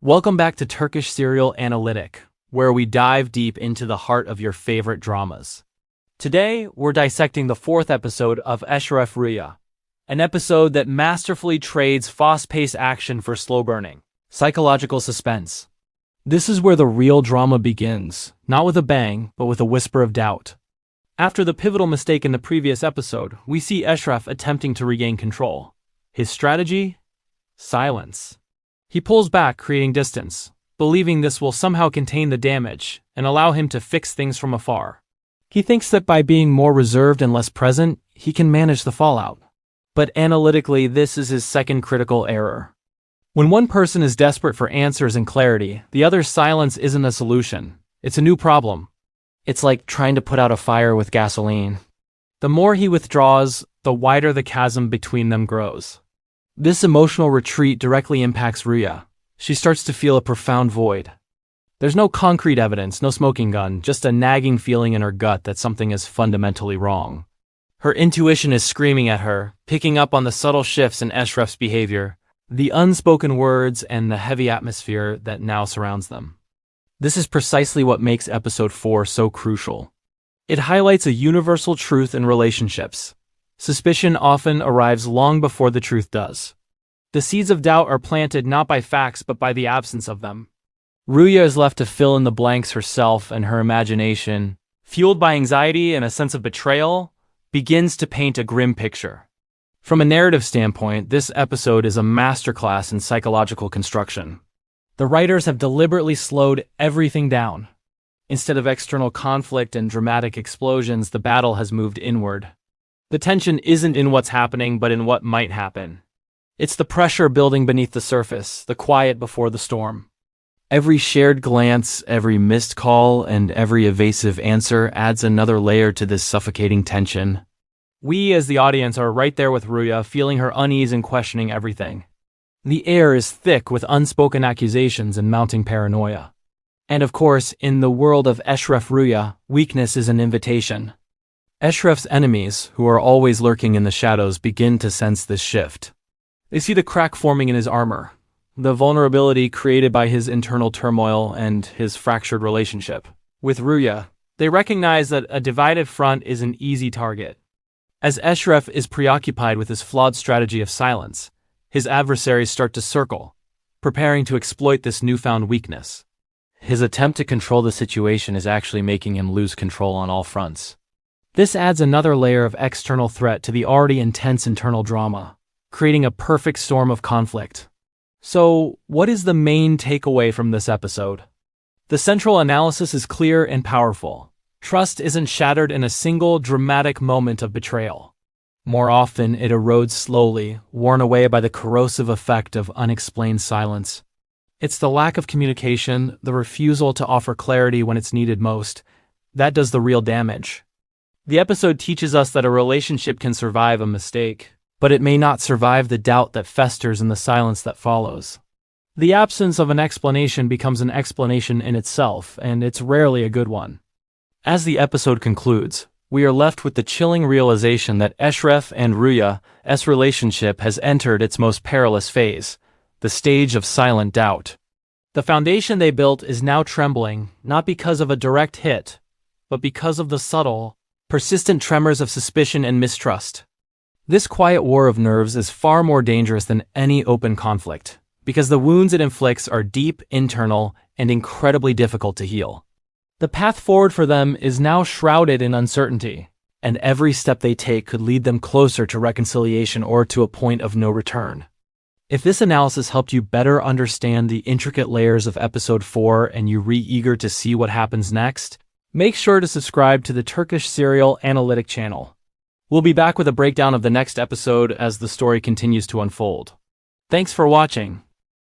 Welcome back to Turkish Serial Analytic, where we dive deep into the heart of your favorite dramas. Today, we're dissecting the fourth episode of Eshref Rüya, an episode that masterfully trades fast-paced action for slow-burning, psychological suspense. This is where the real drama begins, not with a bang, but with a whisper of doubt. After the pivotal mistake in the previous episode, we see Eshref attempting to regain control. His strategy? Silence. He pulls back, creating distance, believing this will somehow contain the damage and allow him to fix things from afar. He thinks that by being more reserved and less present, he can manage the fallout. But analytically, this is his second critical error. When one person is desperate for answers and clarity, the other's silence isn't a solution. It's a new problem. It's like trying to put out a fire with gasoline. The more he withdraws, the wider the chasm between them grows. This emotional retreat directly impacts Rüya. She starts to feel a profound void. There's no concrete evidence, no smoking gun, just a nagging feeling in her gut that something is fundamentally wrong. Her intuition is screaming at her, picking up on the subtle shifts in Eshref's behavior, the unspoken words and the heavy atmosphere that now surrounds them. This is precisely what makes episode 4 so crucial. It highlights a universal truth in relationships. Suspicion often arrives long before the truth does. The seeds of doubt are planted not by facts but by the absence of them. Rüya is left to fill in the blanks herself, and her imagination, fueled by anxiety and a sense of betrayal, begins to paint a grim picture. From a narrative standpoint, this episode is a masterclass in psychological construction. The writers have deliberately slowed everything down. Instead of external conflict and dramatic explosions, the battle has moved inward. The tension isn't in what's happening, but in what might happen. It's the pressure building beneath the surface, the quiet before the storm. Every shared glance, every missed call, and every evasive answer adds another layer to this suffocating tension. We, as the audience, are right there with Rüya, feeling her unease and questioning everything. The air is thick with unspoken accusations and mounting paranoia. And of course, in the world of Eshref Rüya, weakness is an invitation. Eshref's enemies, who are always lurking in the shadows, begin to sense this shift. They see the crack forming in his armor, the vulnerability created by his internal turmoil and his fractured relationship. With Rüya, they recognize that a divided front is an easy target. As Eshref is preoccupied with his flawed strategy of silence, his adversaries start to circle, preparing to exploit this newfound weakness. His attempt to control the situation is actually making him lose control on all fronts. This adds another layer of external threat to the already intense internal drama, creating a perfect storm of conflict. So, what is the main takeaway from this episode? The central analysis is clear and powerful. Trust isn't shattered in a single dramatic moment of betrayal. More often, it erodes slowly, worn away by the corrosive effect of unexplained silence. It's the lack of communication, the refusal to offer clarity when it's needed most, that does the real damage. The episode teaches us that a relationship can survive a mistake, but it may not survive the doubt that festers in the silence that follows. The absence of an explanation becomes an explanation in itself, and it's rarely a good one. As the episode concludes, we are left with the chilling realization that Eshref and Rüya's relationship has entered its most perilous phase, the stage of silent doubt. The foundation they built is now trembling, not because of a direct hit, but because of the subtle, persistent tremors of suspicion and mistrust. This quiet war of nerves is far more dangerous than any open conflict, because the wounds it inflicts are deep, internal, and incredibly difficult to heal. The path forward for them is now shrouded in uncertainty, and every step they take could lead them closer to reconciliation or to a point of no return. If this analysis helped you better understand the intricate layers of episode 4 and you're eager to see what happens next, make sure to subscribe to the Turkish Serial Analytic channel. We'll be back with a breakdown of the next episode as the story continues to unfold. Thanks for watching.